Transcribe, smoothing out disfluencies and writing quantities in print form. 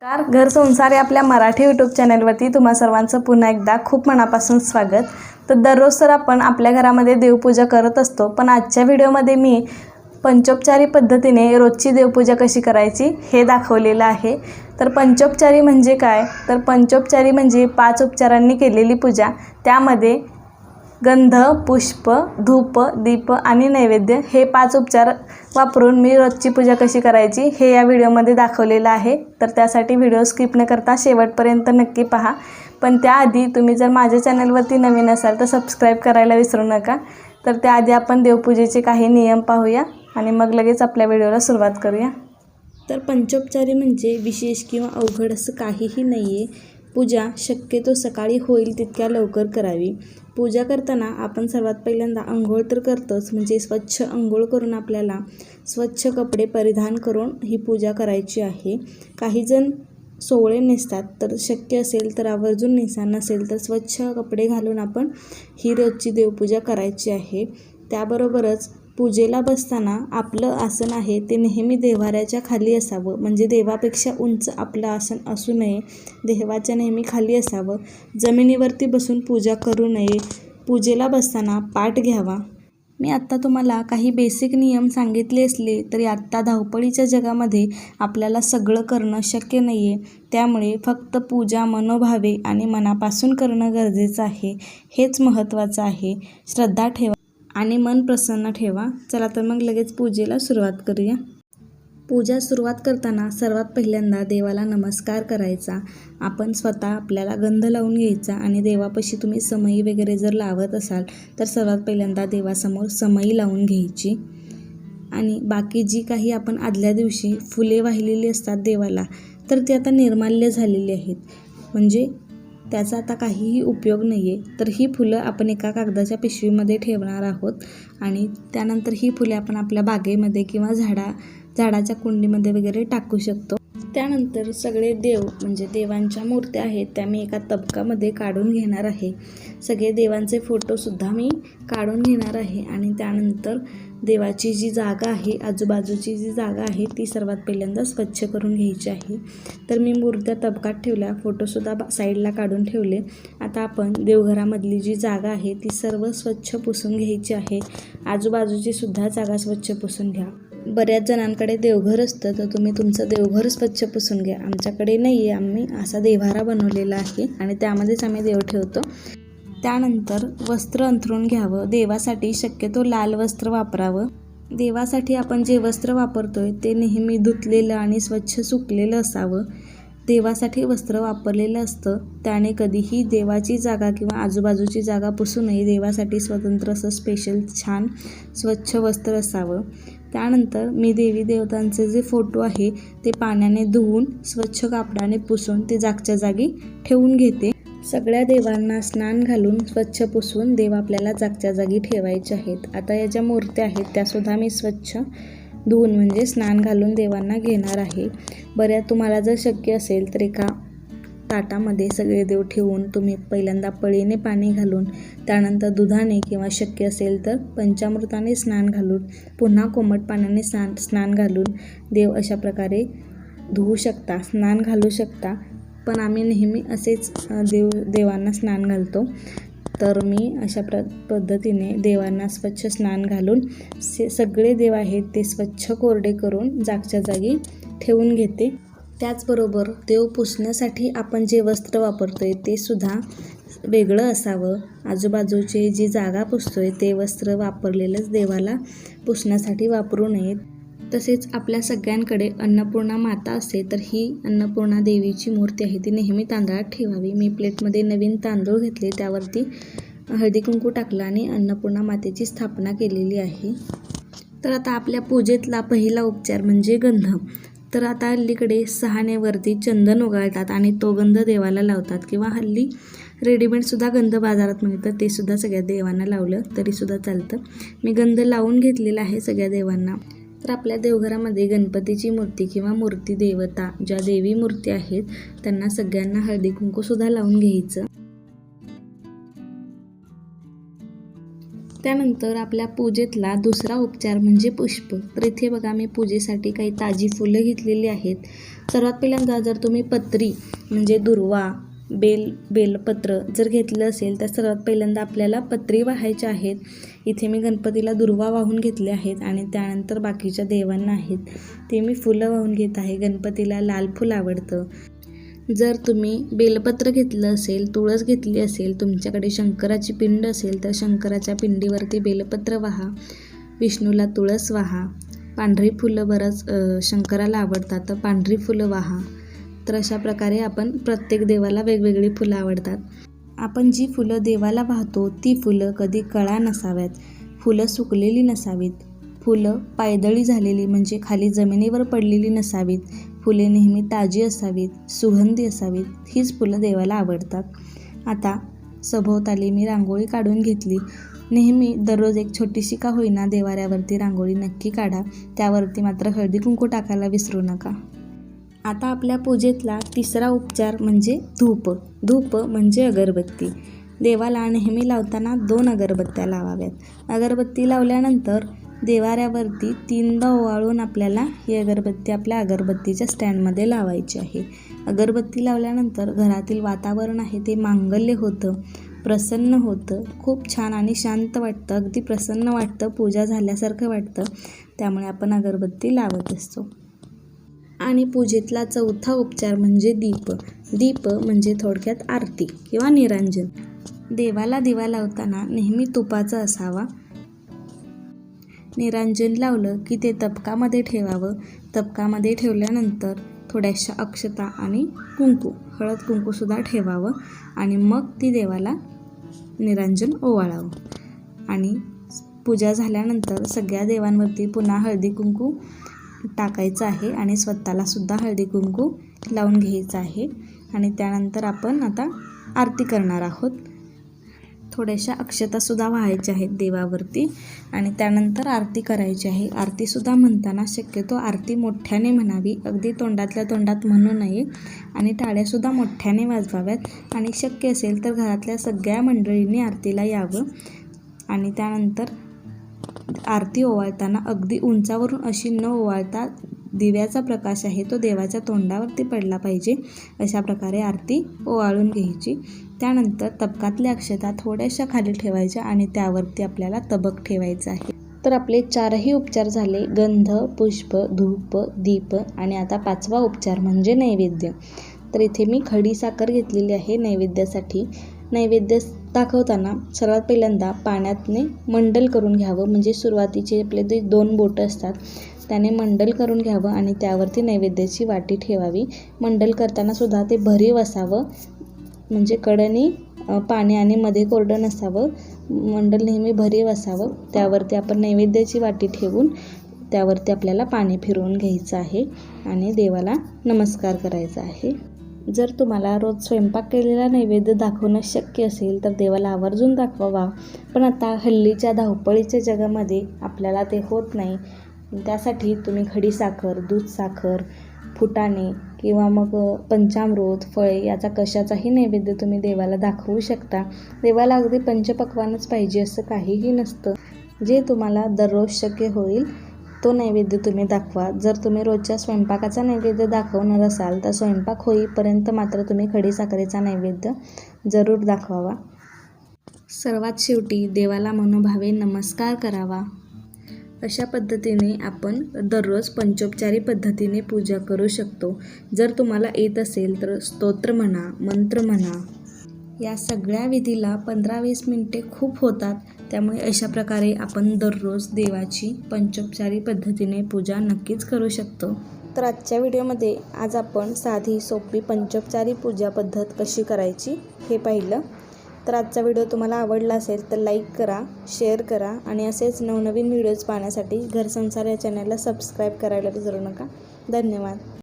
घर संसार या आपल्या मराठी यूट्यूब चॅनलवरती तुम्हा सर्वांचं पुन्हा एकदा खूप मनापासून स्वागत। तर दररोज तर आपण आपल्या घरामध्ये देवपूजा करत असतो, पण आजच्या व्हिडिओमध्ये मी पंचोपचारी पद्धतीने रोजची देवपूजा कशी करायची हे दाखवलेलं आहे। तर पंचोपचारी म्हणजे काय? तर पंचोपचारी म्हणजे 5 उपचारांनी केलेली पूजा। त्यामध्ये गंध, पुष्प, धूप, दीप आणि नैवेद्य हे 5 उपचार वापरून मी रोजची पूजा कशी करायची हे या व्हिडिओमध्ये दाखवलेलं आहे। तर त्यासाठी व्हिडिओ स्किप न करता शेवटपर्यंत नक्की पहा। पण त्याआधी तुम्ही जर माझ्या चॅनलवरती नवीन असाल तर सबस्क्राईब करायला विसरू नका। तर त्याआधी आपण देवपूजेचे काही नियम पाहूया आणि मग लगेच आपल्या व्हिडिओला सुरुवात करूया। तर पंचोपचारी म्हणजे विशेष किंवा अवघड असं काहीही नाही आहे। पूजा शक्यतो सकाळी होईल तितक्या लवकर करावी। पूजा करताना आपण सर्वात पहिल्यांदा अंघोळ तर करतोच, म्हणजे स्वच्छ अंघोळ करून आपल्याला स्वच्छ कपडे परिधान करून ही पूजा करायची आहे। काही जण सोवळे नेसतात, तर शक्य असेल तर आवर्जून नेसा, नसेल तर स्वच्छ कपडे घालून आपण ही रोजची देवपूजा करायची आहे। त्याबरोबरच पूजेला बसताना आपलं आसन आहे ते नेहमी देव्हाऱ्याच्या खाली असावं, म्हणजे देवापेक्षा उंच आपलं आसन असू नये, देवाच्या नेहमी खाली असावं। जमिनीवरती बसून पूजा करू नये। पूजेला बसताना पाठ घ्यावा। मी आत्ता तुम्हाला काही बेसिक नियम सांगितले असले तरी आत्ता धावपळीच्या जगामध्ये आपल्याला सगळं करणं शक्य नाही आहे। त्यामुळे फक्त पूजा मनोभावे आणि मनापासून करणं गरजेचं आहे। हेच महत्त्वाचं आहे। श्रद्धा ठेवा आणि मन प्रसन्न ठेवा। चला तर मग लगेच पूजेला सुरुवात करूया। पूजा सुरुवात करताना सर्वात पहिल्यांदा देवाला नमस्कार करायचा। आपण स्वतः आपल्याला गंध लावून घ्यायचा आणि देवापाशी तुम्ही समई वगैरे जर लावत असाल तर सर्वात पहिल्यांदा देवासमोर समई लावून घ्यायची। आणि बाकी जी काही आपण आदल्या दिवशी फुले वाहिलेली असतात देवाला, तर ती आता निर्माल्य झालेली आहेत, म्हणजे त्याचा आता काहीही उपयोग नाही आहे। तर ही फुलं आपण एका कागदाच्या पिशवीमध्ये ठेवणार आहोत आणि त्यानंतर ही फुले आपण आपल्या बागेमध्ये किंवा झाडाच्या कुंडीमध्ये वगैरे टाकू शकतो। त्यानंतर सगळे देव म्हणजे देवांच्या मूर्त्या आहेत त्या मी एका तबकामध्ये काढून घेणार आहे। सगळे देवांचे फोटोसुद्धा मी काढून घेणार आहे आणि त्यानंतर देवाची जी जागा आहे, आजूबाजूची जी जागा आहे ती सर्वात पहिल्यांदा स्वच्छ करून घ्यायची आहे। तर मी मूर्त्या तबकात ठेवल्या, फोटोसुद्धा साईडला काढून ठेवले। आता आपण देवघरामधली जी जागा आहे ती सर्व स्वच्छ पुसून घ्यायची आहे। आजूबाजूची सुद्धा जागा स्वच्छ पुसून घ्या। बऱ्याच जणांकडे देवघर असतं, तर तुम्ही तुमचं देवघर स्वच्छ पुसून घ्या। आमच्याकडे नाही आहे, आम्ही असा देव्हारा बनवलेला आहे आणि त्यामध्येच आम्ही देव ठेवतो। त्यानंतर वस्त्र अंथरून घ्यावं। देवासाठी शक्यतो लाल वस्त्र वापरावं। देवासाठी आपण जे वस्त्र वापरतोय ते नेहमी धुतलेलं आणि स्वच्छ सुकलेलं असावं। देवासाठी वस्त्र वापरलेलं असतं, त्याने कधीही देवाची जागा किंवा आजूबाजूची जागा पुसू नये। देवासाठी स्वतंत्र असं स्पेशल छान स्वच्छ वस्त्र असावं। त्यानंतर मी देवी देवतांचे जे फोटो आहे ते पाण्याने धुवून स्वच्छ कापडाने पुसून ते जागच्या जागी ठेवून घेते। सगळ्या देवांना स्नान घालून स्वच्छ पुसून देव आपल्याला जागच्या जागी ठेवायचे आहेत। आता या ज्या मूर्त्या आहेत त्यासुद्धा मी स्वच्छ धुवून म्हणजे स्नान घालून देवांना घेणार आहे। बऱ्याच तुम्हाला जर शक्य असेल तर एका ताटामध्ये सगळे देव ठेवून तुम्ही पहिल्यांदा पळीने पाणी घालून, त्यानंतर दुधाने किंवा शक्य असेल तर पंचामृताने स्नान घालून, पुन्हा कोमट पाण्याने स्नान घालून देव अशा प्रकारे धुवू शकता, स्नान घालू शकता। पण आम्ही नेहमी असेच देवांना स्नान घालतो। तर मी अशा पद्धतीने देवांना स्वच्छ स्नान घालून सगळे देव आहेत ते स्वच्छ कोरडे करून जागच्या जागी ठेवून घेते। त्याचबरोबर देव पुसण्यासाठी आपण जे वस्त्र वापरतोय ते सुद्धा वेगळं असावं। आजूबाजूची जी जागा पुसतोय ते वस्त्र वापरलेलंच देवाला पुसण्यासाठी वापरू नयेत। तसेच आपल्या सगळ्यांकडे अन्नपूर्णा माता असते, तर ही अन्नपूर्णा देवीची मूर्ती आहे ती नेहमी तांदळात ठेवावी। मी प्लेटमध्ये नवीन तांदूळ घेतले, त्यावरती हळदी कुंकू टाकलं आणि अन्नपूर्णा मातेची स्थापना केलेली आहे। तर आता आपल्या पूजेतला पहिला उपचार म्हणजे गंध। तर आता हल्लीकडे सहानेवरती चंदन उगाळतात आणि तो गंध देवाला लावतात, किंवा हल्ली रेडीमेडसुद्धा गंध बाजारात मिळतं, ते सुद्धा सगळ्या देवांना लावलं तरीसुद्धा चालतं। मी गंध लावून घेतलेला आहे सगळ्या देवांना। तर आपल्या देवघरामध्ये गणपतीची मूर्ती किंवा मूर्ती देवता ज्या देवी मूर्ती आहेत त्यांना सगळ्यांना हळदी कुंकूसुद्धा लावून घ्यायचं। त्यानंतर आपल्या पूजेतला दुसरा उपचार म्हणजे पुष्प। तर इथे बघा मी पूजेसाठी काही ताजी फुलं घेतलेली आहेत सर्वात पहिल्यांदा जर तुम्ही पत्री म्हणजे दुर्वा, बेलपत्र जर घेतलं असेल तर सर्वात पहिल्यांदा आपल्याला पत्री वाहायच्या आहेत. इथे मी गणपतीला दुर्वा वाहून घेतले आहेत आणि त्यानंतर बाकीच्या देवांना आहेत ते मी फुलं वाहून घेत आहे. गणपतीला लाल फूल आवडतं. जर तुम्ही बेलपत्र घेतलं असेल, तुळस घेतली असेल, तुमच्याकडे शंकराची पिंड असेल तर शंकराच्या पिंडीवरती बेलपत्र वाहा, विष्णूला तुळस वाहा, पांढरी फुलं बरंच शंकराला आवडतात तर पांढरी फुलं वाहा. तर अशा प्रकारे आपण प्रत्येक देवाला वेगवेगळी फुलं आवडतात. आपण जी फुलं देवाला वाहतो ती फुलं कधी कळा नसाव्यात, फुलं सुकलेली नसावीत, फुलं पायदळी झालेली म्हणजे खाली जमिनीवर पडलेली नसावीत, फुले नेहमी ताजी असावीत, सुगंधी असावीत. हीच फुलं देवाला आवडतात. आता सभोवताली मी रांगोळी काढून घेतली. नेहमी दररोज एक छोटीशी का होईना देवाऱ्यावरती रांगोळी नक्की काढा. त्यावरती मात्र हळदी कुंकू टाकायला विसरू नका. आता आपल्या पूजेतला तिसरा उपचार म्हणजे धूप. धूप म्हणजे अगरबत्ती. देवाला नेहमी लावताना 2 अगरबत्त्या लावाव्यात. अगरबत्ती लावल्यानंतर देवाऱ्यावरती 3दा ओवाळून आपल्याला ही अगरबत्ती आपल्या अगरबत्तीच्या स्टँडमध्ये लावायची आहे. अगरबत्ती लावल्यानंतर घरातील वातावरण आहे ते मांगल्य होतं, प्रसन्न होतं, खूप छान आणि शांत वाटतं, अगदी प्रसन्न वाटतं, पूजा झाल्यासारखं वाटतं. त्यामुळे आपण अगरबत्ती लावत असतो. आणि पूजेतला चौथा उपचार म्हणजे दीप. दीप म्हणजे थोडक्यात आरती किंवा निरांजन. देवाला दिवा लावताना नेहमी तुपाचा असावा. निरांजन लावलं की ते तबकामध्ये ठेवावं. तबकामध्ये ठेवल्यानंतर थोड्याशा अक्षता आणि कुंकू, हळद कुंकूसुद्धा ठेवावं आणि मग ती देवाला निरांजन ओवाळावं. आणि पूजा झाल्यानंतर सगळ्या देवांवरती पुन्हा हळदी कुंकू टाकायचं आहे आणि स्वतःलासुद्धा हळदी कुंकू लावून घ्यायचं आहे. आणि त्यानंतर आपण आता आरती करणार आहोत. थोड्याशा अक्षतासुद्धा वाहायच्या आहेत देवावरती आणि त्यानंतर आरती करायची आहे. आरतीसुद्धा म्हणताना शक्यतो आरती मोठ्याने म्हणावी, अगदी तोंडातल्या तोंडात म्हणू नये आणि टाळ्यासुद्धा मोठ्याने वाजवाव्यात आणि शक्य असेल तर घरातल्या सगळ्या मंडळींनी आरतीला यावं. आणि त्यानंतर आरती ओवाळताना अगदी उंचावरून अशी न ओवाळता दिव्याचा प्रकाश आहे तो देवाच्या तोंडावरती पडला पाहिजे. अशा प्रकारे आरती ओवाळून घ्यायची. त्यानंतर तबकातल्या अक्षता थोड्याशा खाली ठेवायच्या आणि त्यावरती आपल्याला तबक ठेवायचं आहे. तर आपले 4ही उपचार झाले. गंध, पुष्प, धूप, दीप आणि आता 5वा उपचार म्हणजे नैवेद्य. तर इथे मी खडीसाखर घेतलेली आहे नैवेद्यासाठी. नैवेद्य दाखवताना सर्वात पहिल्यांदा पाण्यातने मंडल करून घ्यावं. म्हणजे सुरुवातीचे आपले जे 2 बोटं असतात त्याने मंडल करून घ्यावं आणि त्यावरती नैवेद्याची वाटी ठेवावी. मंडल करताना सुद्धा ते भरीव असावं, म्हणजे कडेने पाणी आणि मध्ये कोरडं नसावं. मंडल नेहमी भरीव असावं. त्यावरती आपण नैवेद्याची वाटी ठेवून त्यावरती आपल्याला पाणी फिरवून घ्यायचं आहे आणि देवाला नमस्कार करायचा आहे. जर तुम्हाला रोज स्वयंपाक केलेला नैवेद्य दाखवणं शक्य असेल तर देवाला आवर्जून दाखवावा. पण आता हल्लीच्या धावपळीच्या जगामध्ये आपल्याला ते होत नाही. त्यासाठी तुम्ही खडीसाखर, दूधसाखर, फुटाणे किंवा मग पंचामृत, फळे याचा कशाचाही नैवेद्य तुम्ही देवाला दाखवू शकता. देवाला अगदी पंचपक्वानच पाहिजे असं काहीही नसतं. जे तुम्हाला दररोज शक्य होईल तो नैवेद्य तुम्ही दाखवा. जर तुम्ही रोजच्या स्वयंपाकाचा नैवेद्य दाखवणार असाल तर स्वयंपाक होईपर्यंत मात्र तुम्ही खडीसाखरेचा नैवेद्य जरूर दाखवावा. सर्वात शेवटी देवाला मनोभावे नमस्कार करावा. अशा पद्धतीने आपण दररोज पंचोपचारी पद्धतीने पूजा करू शकतो. जर तुम्हाला येत असेल तर स्तोत्र म्हणा, मंत्र म्हणा. या सगळ्या विधीला 15-20 मिनिटे खूप होतात. त्यामुळे अशा प्रकारे आपण दररोज देवाची पंचोपचारी पद्धतीने पूजा नक्कीच करू शकतो. तर आजच्या व्हिडिओमध्ये आज आपण साधी सोपी पंचोपचारी पूजा पद्धत कशी करायची हे पाहिलं. तर आजचा व्हिडिओ तुम्हाला आवडला असेल तर लाईक करा, शेअर करा आणि असेच नवनवीन व्हिडिओज पाहण्यासाठी घरसंसार या चॅनलला सबस्क्राईब करायला विसरू नका. धन्यवाद.